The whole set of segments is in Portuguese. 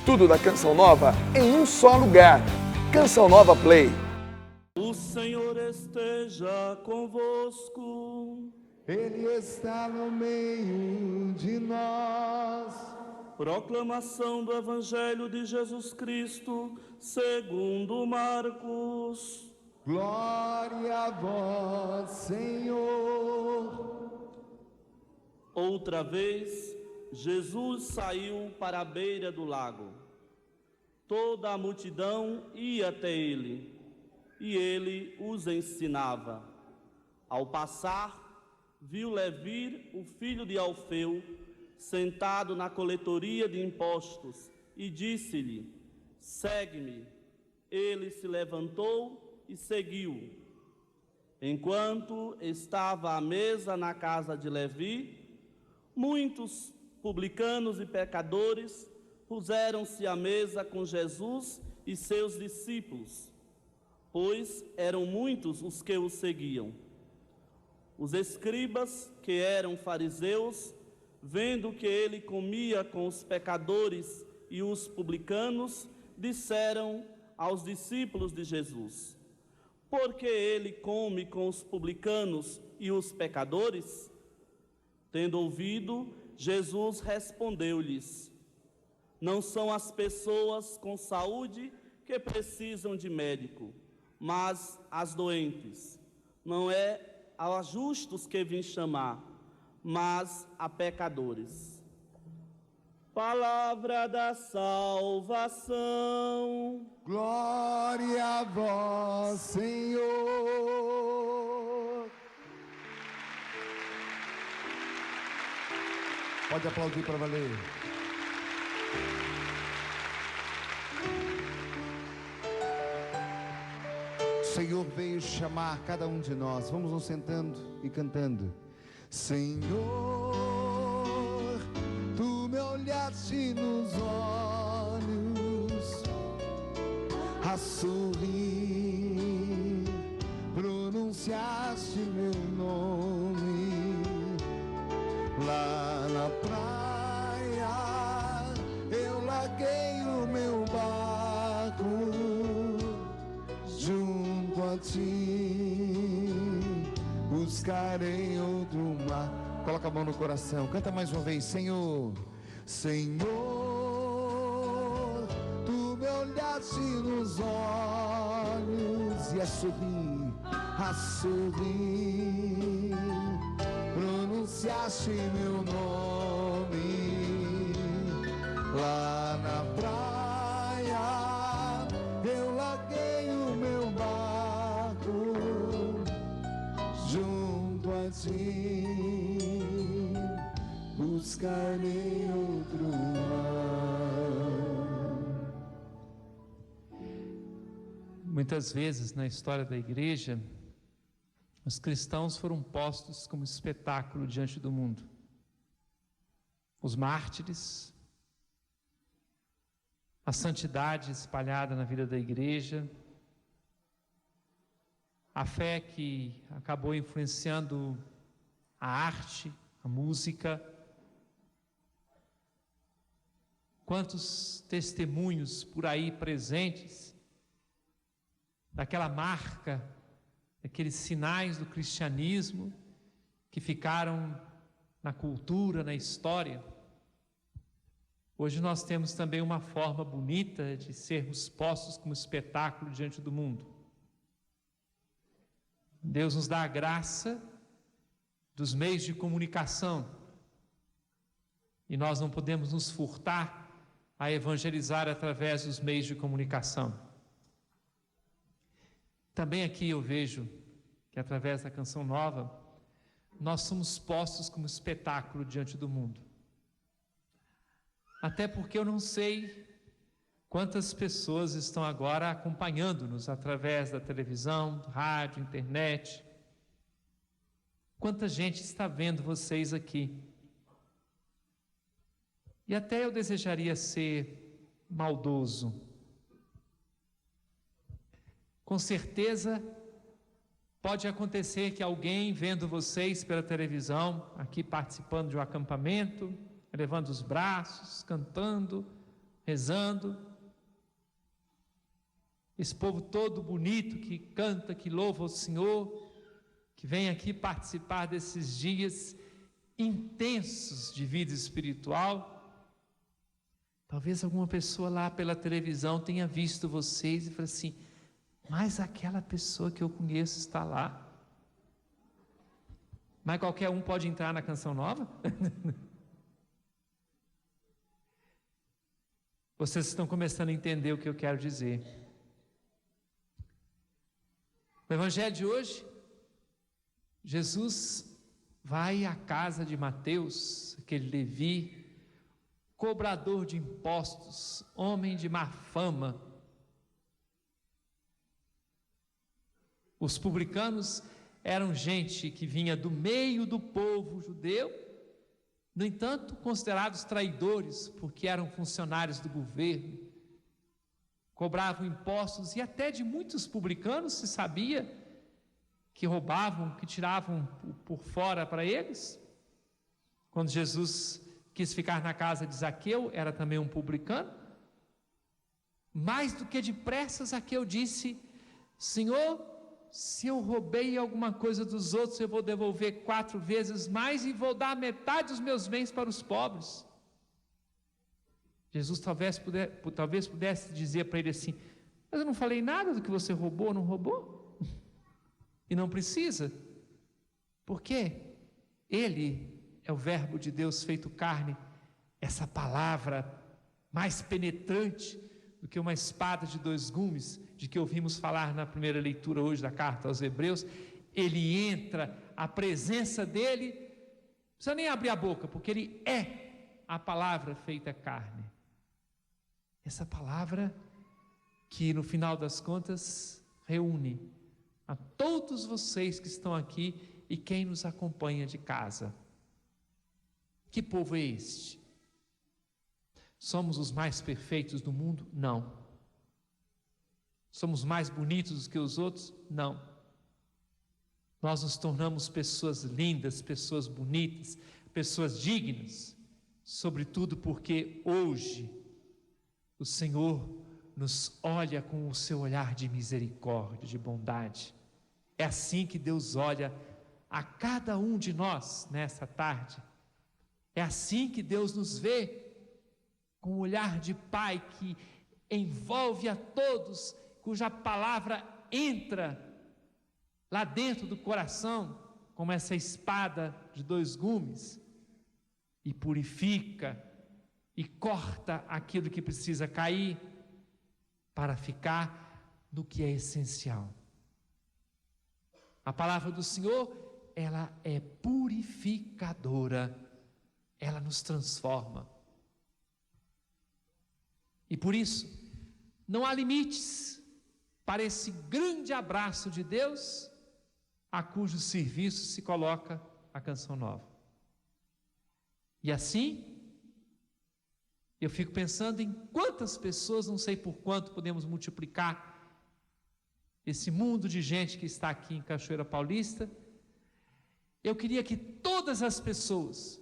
Tudo da Canção Nova em um só lugar. Canção Nova Play. O Senhor esteja convosco. Ele está no meio de nós. Proclamação do Evangelho de Jesus Cristo, segundo Marcos. Glória a vós, Senhor. Outra vez, Jesus saiu para a beira do lago. Toda a multidão ia até ele, e ele os ensinava. Ao passar, viu Levi, o filho de Alfeu, sentado na coletoria de impostos, e disse-lhe: segue-me. Ele se levantou e seguiu. Enquanto estava à mesa na casa de Levi, muitos publicanos e pecadores puseram-se à mesa com Jesus e seus discípulos, pois eram muitos os que o seguiam. Os escribas, que eram fariseus, vendo que ele comia com os pecadores e os publicanos, disseram aos discípulos de Jesus: por que ele come com os publicanos e os pecadores? Tendo ouvido, Jesus respondeu-lhes: não são as pessoas com saúde que precisam de médico, mas as doentes. Não é a justos que vim chamar, mas a pecadores. Palavra da salvação. Glória a vós, Senhor. Pode aplaudir para valer. O Senhor veio chamar cada um de nós. Vamos nos sentando e cantando. Senhor, tu me olhaste nos olhos, a sorrir, pronunciaste meu nome. Lá na praia eu larguei o meu barco junto a ti, buscarei outro mar. Coloca a mão no coração, canta mais uma vez. Senhor, Senhor, tu me olhaste nos olhos e a sorrir, pronunciaste meu nome. Lá na praia eu larguei o meu barco junto a ti, buscarei outro mar. Muitas vezes na história da igreja, os cristãos foram postos como espetáculo diante do mundo. Os mártires, a santidade espalhada na vida da igreja, a fé que acabou influenciando a arte, a música. Quantos testemunhos por aí presentes daquela marca, daqueles sinais do cristianismo que ficaram na cultura, na história. Hoje nós temos também uma forma bonita de sermos postos como espetáculo diante do mundo. Deus nos dá a graça dos meios de comunicação e nós não podemos nos furtar a evangelizar através dos meios de comunicação. Também aqui eu vejo que através da Canção Nova nós somos postos como espetáculo diante do mundo. Até porque eu não sei quantas pessoas estão agora acompanhando-nos através da televisão, rádio, internet. Quanta gente está vendo vocês aqui. E até eu desejaria ser maldoso. Com certeza, pode acontecer que alguém vendo vocês pela televisão, aqui participando de um acampamento, levando os braços, cantando, rezando. Esse povo todo bonito que canta, que louva o Senhor, que vem aqui participar desses dias intensos de vida espiritual. Talvez alguma pessoa lá pela televisão tenha visto vocês e fale assim: mas aquela pessoa que eu conheço está lá. Mas qualquer um pode entrar na Canção Nova? Vocês estão começando a entender o que eu quero dizer. No Evangelho de hoje, Jesus vai à casa de Mateus, aquele Levi, cobrador de impostos, homem de má fama. Os publicanos eram gente que vinha do meio do povo judeu, no entanto, considerados traidores, porque eram funcionários do governo, cobravam impostos, e até de muitos publicanos se sabia que roubavam, que tiravam por fora para eles. Quando Jesus quis ficar na casa de Zaqueu, era também um publicano. Mais do que depressa, Zaqueu disse: Senhor, se eu roubei alguma coisa dos outros, eu vou devolver 4 vezes mais e vou dar metade dos meus bens para os pobres. Jesus talvez pudesse dizer para ele assim: mas eu não falei nada do que você roubou ou não roubou. E não precisa, porque Ele é o Verbo de Deus feito carne, essa palavra mais penetrante do que uma espada de 2 gumes, de que ouvimos falar na primeira leitura hoje da carta aos Hebreus. Ele entra, a presença dele, não precisa nem abrir a boca, porque ele é a palavra feita carne. Essa palavra que no final das contas reúne a todos vocês que estão aqui e quem nos acompanha de casa. Que povo é este? Somos os mais perfeitos do mundo? Não. Somos mais bonitos do que os outros? Não. Nós nos tornamos pessoas lindas, pessoas bonitas, pessoas dignas, sobretudo porque hoje o Senhor nos olha com o seu olhar de misericórdia, de bondade. É assim que Deus olha a cada um de nós nessa tarde. É assim que Deus nos vê, com o olhar de Pai que envolve a todos, cuja palavra entra lá dentro do coração, como essa espada de 2 gumes, e purifica, e corta aquilo que precisa cair, para ficar no que é essencial. A palavra do Senhor, ela é purificadora, ela nos transforma. E por isso, não há limites para esse grande abraço de Deus, a cujo serviço se coloca a Canção Nova. E assim, eu fico pensando em quantas pessoas, não sei por quanto podemos multiplicar esse mundo de gente que está aqui em Cachoeira Paulista. Eu queria que todas as pessoas,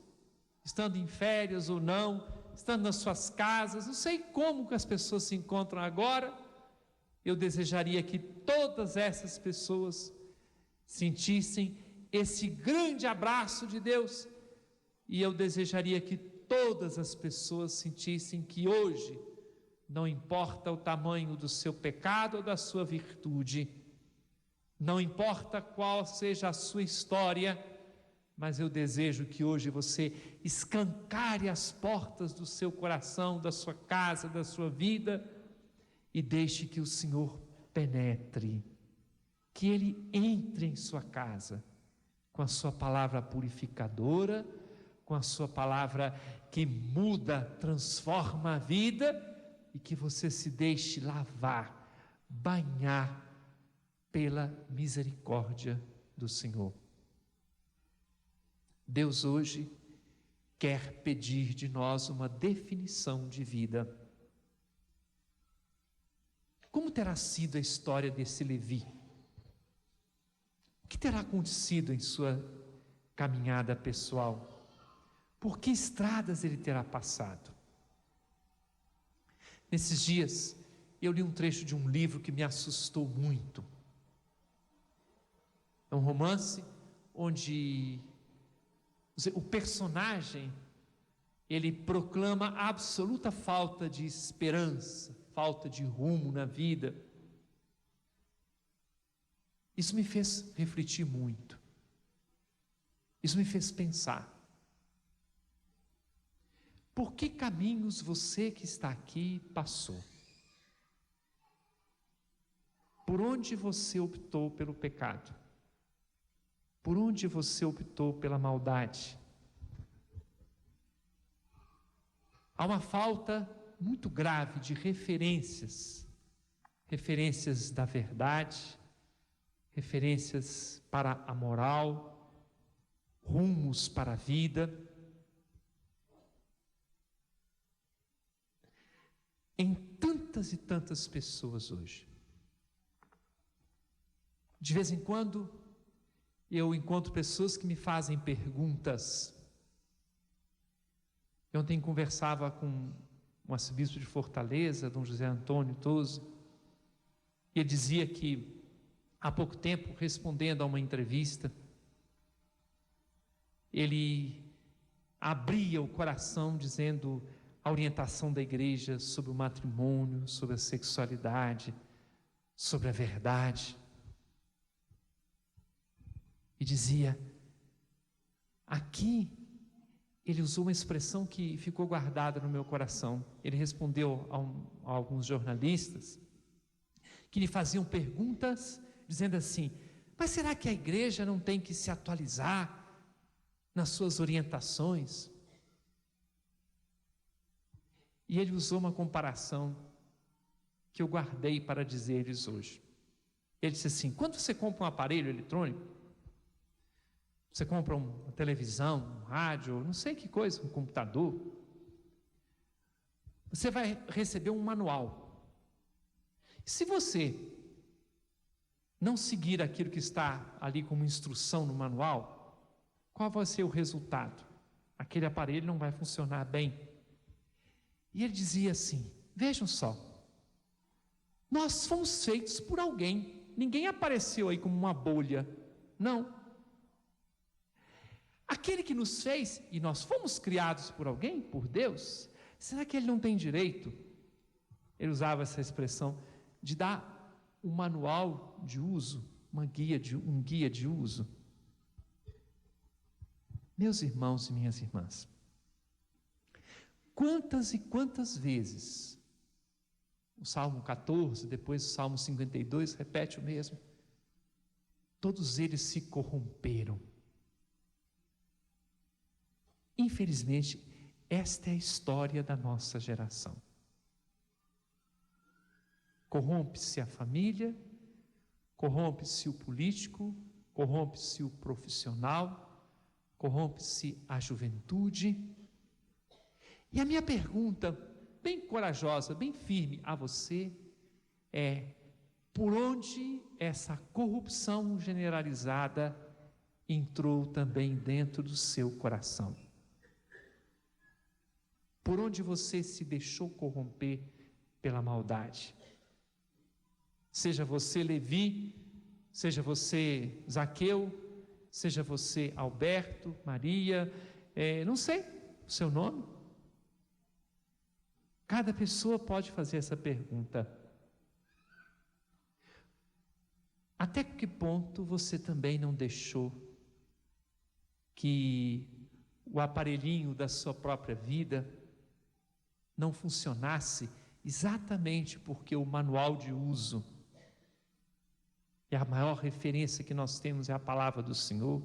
estando em férias ou não, estando nas suas casas, não sei como que as pessoas se encontram agora, eu desejaria que todas essas pessoas sentissem esse grande abraço de Deus, e eu desejaria que todas as pessoas sentissem que hoje, não importa o tamanho do seu pecado ou da sua virtude, não importa qual seja a sua história, mas eu desejo que hoje você escancare as portas do seu coração, da sua casa, da sua vida, e deixe que o Senhor penetre, que Ele entre em sua casa, com a sua palavra purificadora, com a sua palavra que muda, transforma a vida, e que você se deixe lavar, banhar pela misericórdia do Senhor. Deus hoje quer pedir de nós uma definição de vida. Como terá sido a história desse Levi? O que terá acontecido em sua caminhada pessoal? Por que estradas ele terá passado? Nesses dias, eu li um trecho de um livro que me assustou muito. É um romance onde o personagem, ele proclama a absoluta falta de esperança, falta de rumo na vida. Isso me fez refletir muito. Isso me fez pensar. Por que caminhos você que está aqui passou? Por onde você optou pelo pecado? Por onde você optou pela maldade? Há uma falta muito grave de referências da verdade, referências para a moral, rumos para a vida. Em tantas e tantas pessoas hoje. De vez em quando, eu encontro pessoas que me fazem perguntas. Eu ontem conversava com um arcebispo de Fortaleza, Dom José Antônio Toso, e ele dizia que, há pouco tempo, respondendo a uma entrevista, ele abria o coração dizendo a orientação da igreja sobre o matrimônio, sobre a sexualidade, sobre a verdade. E dizia, aqui, ele usou uma expressão que ficou guardada no meu coração. Ele respondeu a alguns jornalistas que lhe faziam perguntas, dizendo assim, mas será que a igreja não tem que se atualizar nas suas orientações? E ele usou uma comparação que eu guardei para dizer-lhes hoje. Ele disse assim, quando você compra um aparelho eletrônico, você compra uma televisão, um rádio, não sei que coisa, um computador, você vai receber um manual. Se você não seguir aquilo que está ali como instrução no manual, qual vai ser o resultado? Aquele aparelho não vai funcionar bem. E ele dizia assim, vejam só, nós fomos feitos por alguém, ninguém apareceu aí como uma bolha, não. Aquele que nos fez, e nós fomos criados por alguém, por Deus, será que ele não tem direito? Ele usava essa expressão de dar um manual de uso, um guia de uso. Meus irmãos e minhas irmãs, quantas e quantas vezes o Salmo 14, depois o Salmo 52, repete o mesmo. Todos eles se corromperam. Infelizmente, esta é a história da nossa geração. Corrompe-se a família, corrompe-se o político, corrompe-se o profissional, corrompe-se a juventude. E a minha pergunta, bem corajosa, bem firme a você, é: por onde essa corrupção generalizada entrou também dentro do seu coração? Por onde você se deixou corromper pela maldade? Seja você Levi, seja você Zaqueu, seja você Alberto, Maria, não sei o seu nome. Cada pessoa pode fazer essa pergunta. Até que ponto você também não deixou que o aparelhinho da sua própria vida não funcionasse exatamente porque o manual de uso, e a maior referência que nós temos é a palavra do Senhor,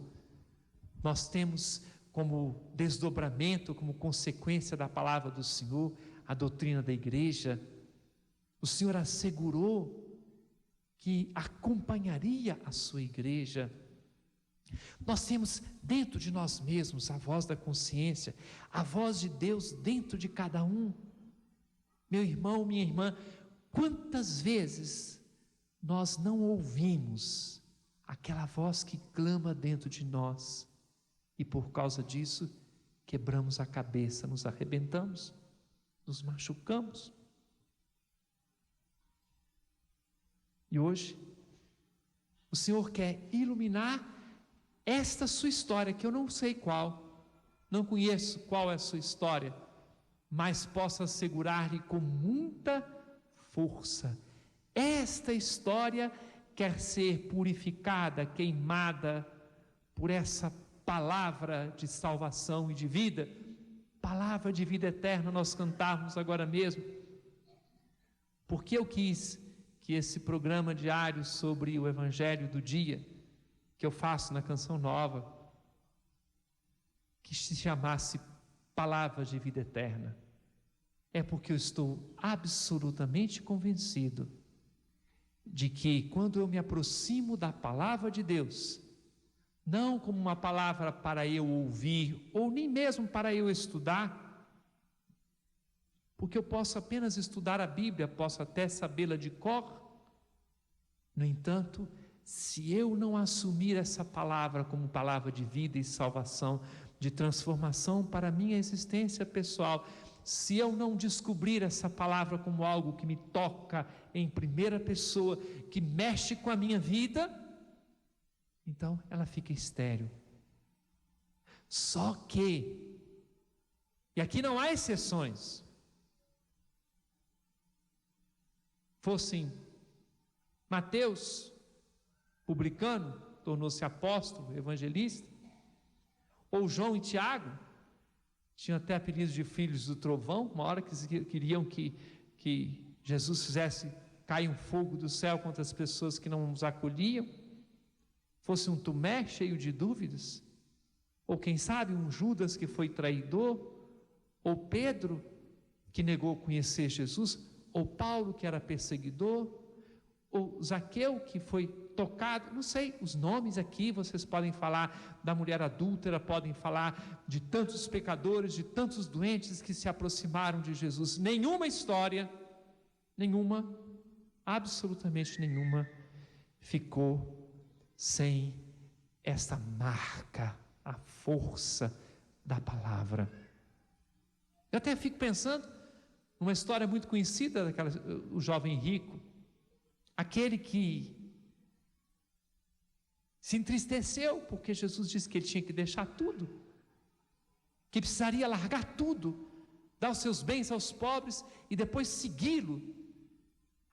nós temos como desdobramento, como consequência da palavra do Senhor, a doutrina da igreja. O Senhor assegurou que acompanharia a sua igreja. Nós temos dentro de nós mesmos a voz da consciência, a voz de Deus dentro de cada um. Meu irmão, minha irmã, quantas vezes nós não ouvimos aquela voz que clama dentro de nós e por causa disso quebramos a cabeça, nos arrebentamos, nos machucamos. E hoje, o Senhor quer iluminar esta sua história, que eu não sei qual, não conheço qual é a sua história, mas posso assegurar-lhe com muita força, esta história quer ser purificada, queimada por essa palavra de salvação e de vida, palavra de vida eterna. Nós cantávamos agora mesmo, porque eu quis que esse programa diário sobre o Evangelho do dia, que eu faço na Canção Nova, que se chamasse Palavra de Vida Eterna, é porque eu estou absolutamente convencido de que quando eu me aproximo da Palavra de Deus, não como uma palavra para eu ouvir, ou nem mesmo para eu estudar, porque eu posso apenas estudar a Bíblia, posso até sabê-la de cor. No entanto, se eu não assumir essa palavra como palavra de vida e salvação, de transformação para a minha existência pessoal, se eu não descobrir essa palavra como algo que me toca em primeira pessoa, que mexe com a minha vida, então ela fica estéril. Só que, e aqui não há exceções, fossem Mateus, publicano, tornou-se apóstolo, evangelista, ou João e Tiago, tinham até apelidos de filhos do trovão, uma hora que queriam que Jesus fizesse cair um fogo do céu contra as pessoas que não os acolhiam, fosse um Tomé cheio de dúvidas, ou quem sabe um Judas que foi traidor, ou Pedro que negou conhecer Jesus, ou Paulo que era perseguidor, ou Zaqueu que foi tocado, não sei, os nomes aqui vocês podem falar da mulher adúltera, podem falar de tantos pecadores, de tantos doentes que se aproximaram de Jesus. Nenhuma história, nenhuma, absolutamente nenhuma, ficou sem esta marca, a força da palavra. Eu até fico pensando numa história muito conhecida o jovem rico, aquele que se entristeceu porque Jesus disse que ele tinha que deixar tudo, que precisaria largar tudo, dar os seus bens aos pobres e depois segui-lo.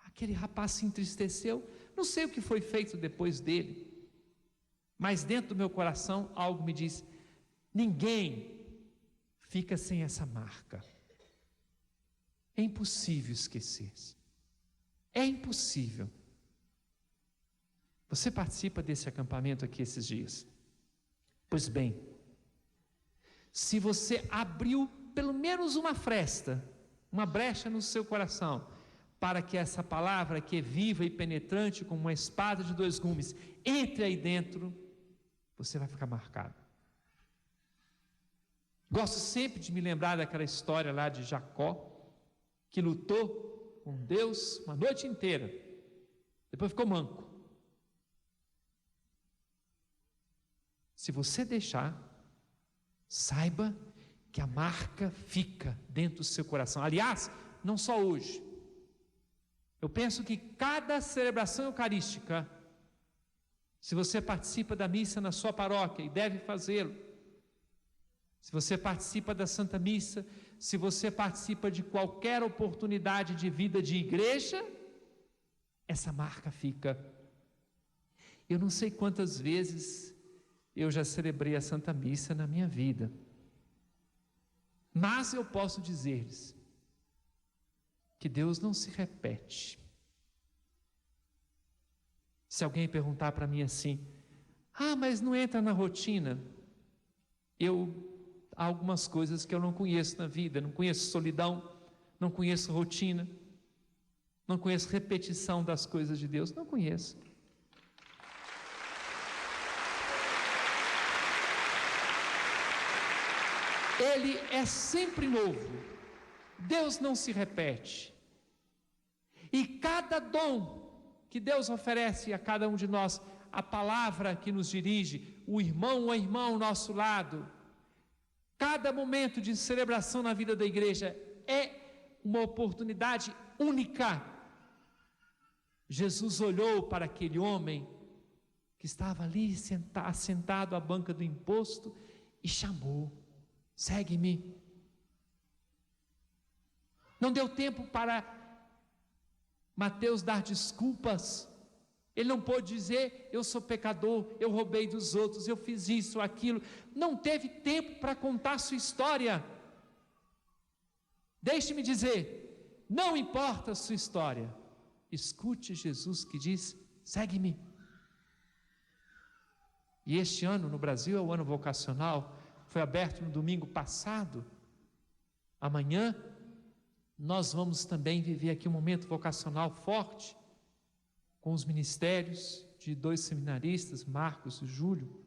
Aquele rapaz se entristeceu, não sei o que foi feito depois dele, mas dentro do meu coração algo me diz: ninguém fica sem essa marca. É impossível esquecer. É impossível. Você participa desse acampamento aqui esses dias? Pois bem, se você abriu pelo menos uma fresta, uma brecha no seu coração, para que essa palavra que é viva e penetrante como uma espada de dois gumes entre aí dentro, você vai ficar marcado. Gosto sempre de me lembrar daquela história lá de Jacó, que lutou com Deus uma noite inteira, depois ficou manco. Se você deixar, saiba que a marca fica dentro do seu coração. Aliás, não só hoje. Eu penso que cada celebração eucarística, se você participa da missa na sua paróquia, e deve fazê-lo, se você participa da Santa Missa, se você participa de qualquer oportunidade de vida de igreja, essa marca fica. Eu não sei quantas vezes eu já celebrei a Santa Missa na minha vida, mas eu posso dizer-lhes que Deus não se repete. Se alguém perguntar para mim assim: mas não entra na rotina, há algumas coisas que eu não conheço na vida, não conheço solidão, não conheço rotina, não conheço repetição das coisas de Deus, não conheço. Ele é sempre novo, Deus não se repete, e cada dom que Deus oferece a cada um de nós, a palavra que nos dirige, o irmão ou a irmã ao nosso lado, cada momento de celebração na vida da igreja é uma oportunidade única Jesus olhou para aquele homem que estava ali sentado à banca do imposto e chamou: segue-me. Não deu tempo para Mateus dar desculpas. Ele não pôde dizer: eu sou pecador, eu roubei dos outros, eu fiz isso, aquilo. Não teve tempo para contar a sua história. Deixe-me dizer, não importa a sua história, escute Jesus que diz: segue-me. E este ano no Brasil é o ano vocacional, foi aberto no domingo passado. Amanhã nós vamos também viver aqui um momento vocacional forte, com os ministérios de 2 seminaristas, Marcos e Júlio.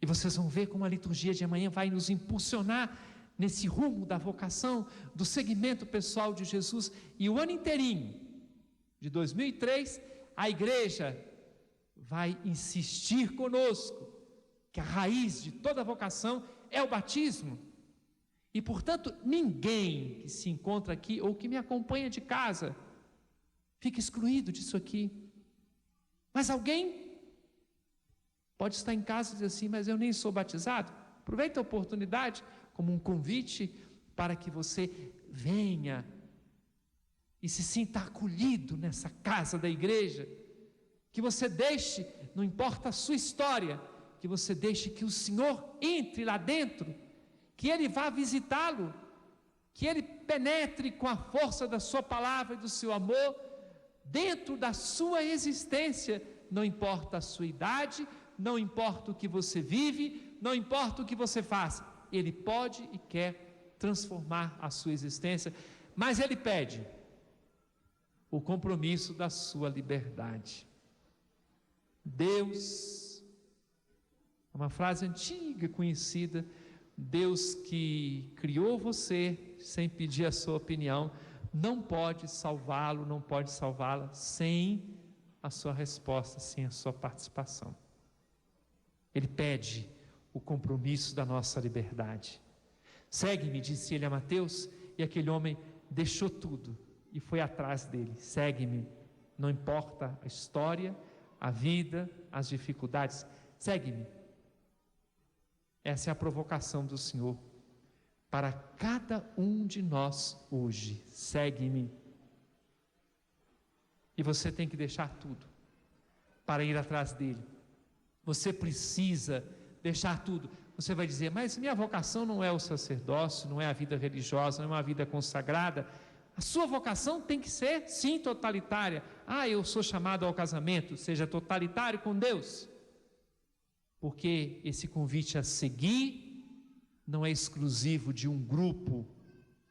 E vocês vão ver como a liturgia de amanhã vai nos impulsionar nesse rumo da vocação, do seguimento pessoal de Jesus. E o ano inteirinho de 2003, a igreja vai insistir conosco que a raiz de toda vocação é o batismo. E, portanto, ninguém que se encontra aqui ou que me acompanha de casa fica excluído disso aqui. Mas alguém pode estar em casa e dizer assim: mas eu nem sou batizado. Aproveita a oportunidade como um convite para que você venha e se sinta acolhido nessa casa da igreja, que você deixe, não importa a sua história, que você deixe que o Senhor entre lá dentro, que Ele vá visitá-lo, que Ele penetre com a força da sua palavra e do seu amor dentro da sua existência. Não importa a sua idade, não importa o que você vive, não importa o que você faz, Ele pode e quer transformar a sua existência, mas Ele pede o compromisso da sua liberdade. Deus, uma frase antiga, conhecida, Deus que criou você sem pedir a sua opinião, não pode salvá-lo, não pode salvá-la sem a sua resposta, sem a sua participação. Ele pede o compromisso da nossa liberdade. Segue-me, disse ele a Mateus, e aquele homem deixou tudo e foi atrás dele. Segue-me, não importa a história, a vida, as dificuldades, segue-me. Essa é a provocação do Senhor para cada um de nós hoje: segue-me. E você tem que deixar tudo para ir atrás dele. Você precisa deixar tudo. Você vai dizer: mas minha vocação não é o sacerdócio, não é a vida religiosa, não é uma vida consagrada. A sua vocação tem que ser, sim, totalitária. Eu sou chamado ao casamento, seja totalitário com Deus. Porque esse convite a seguir não é exclusivo de um grupo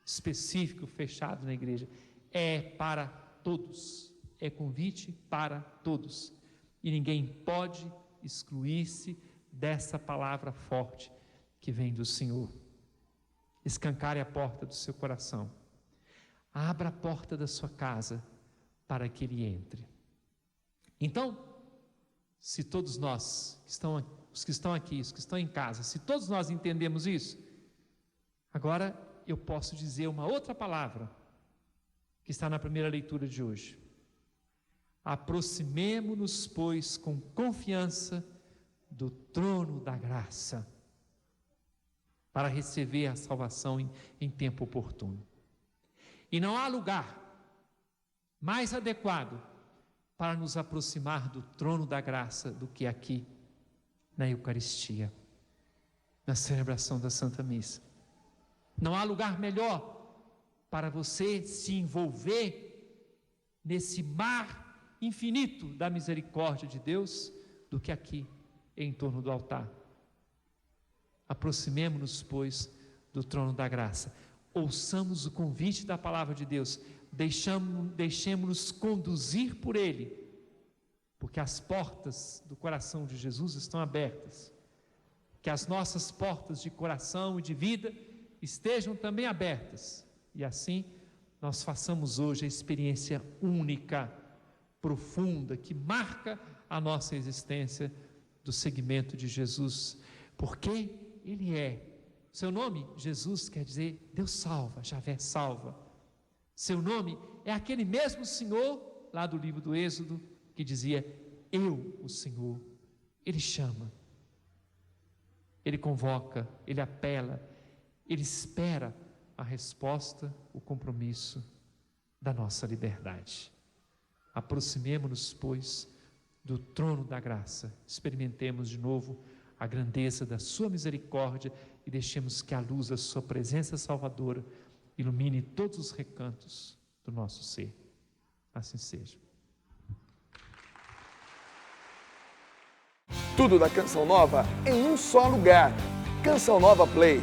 específico fechado na igreja, é para todos, é convite para todos, e ninguém pode excluir-se dessa palavra forte que vem do Senhor. Escancare a porta do seu coração, abra a porta da sua casa para que Ele entre. Então, se todos nós os que estão aqui, os que estão em casa, se todos nós entendemos isso, agora eu posso dizer uma outra palavra que está na primeira leitura de hoje: aproximemo-nos, pois, com confiança do trono da graça, para receber a salvação em tempo oportuno. E não há lugar mais adequado para nos aproximar do trono da graça do que aqui, na Eucaristia, na celebração da Santa Missa. Não há lugar melhor para você se envolver nesse mar infinito da misericórdia de Deus do que aqui, em torno do altar. Aproximemo-nos, pois, do trono da graça. Ouçamos o convite da palavra de Deus, deixemos-nos conduzir por Ele, porque as portas do coração de Jesus estão abertas. Que as nossas portas de coração e de vida estejam também abertas, e assim nós façamos hoje a experiência única, profunda, que marca a nossa existência do seguimento de Jesus, porque Ele é. Seu nome, Jesus, quer dizer Deus salva, Javé salva. Seu nome é aquele mesmo Senhor, lá do livro do Êxodo, que dizia: eu, o Senhor. Ele chama, Ele convoca, Ele apela, Ele espera a resposta, o compromisso da nossa liberdade. Aproximemo-nos, pois, do trono da graça, experimentemos de novo a grandeza da sua misericórdia e deixemos que a luz da sua presença salvadora ilumine todos os recantos do nosso ser. Assim seja. Tudo da Canção Nova em um só lugar. Canção Nova Play.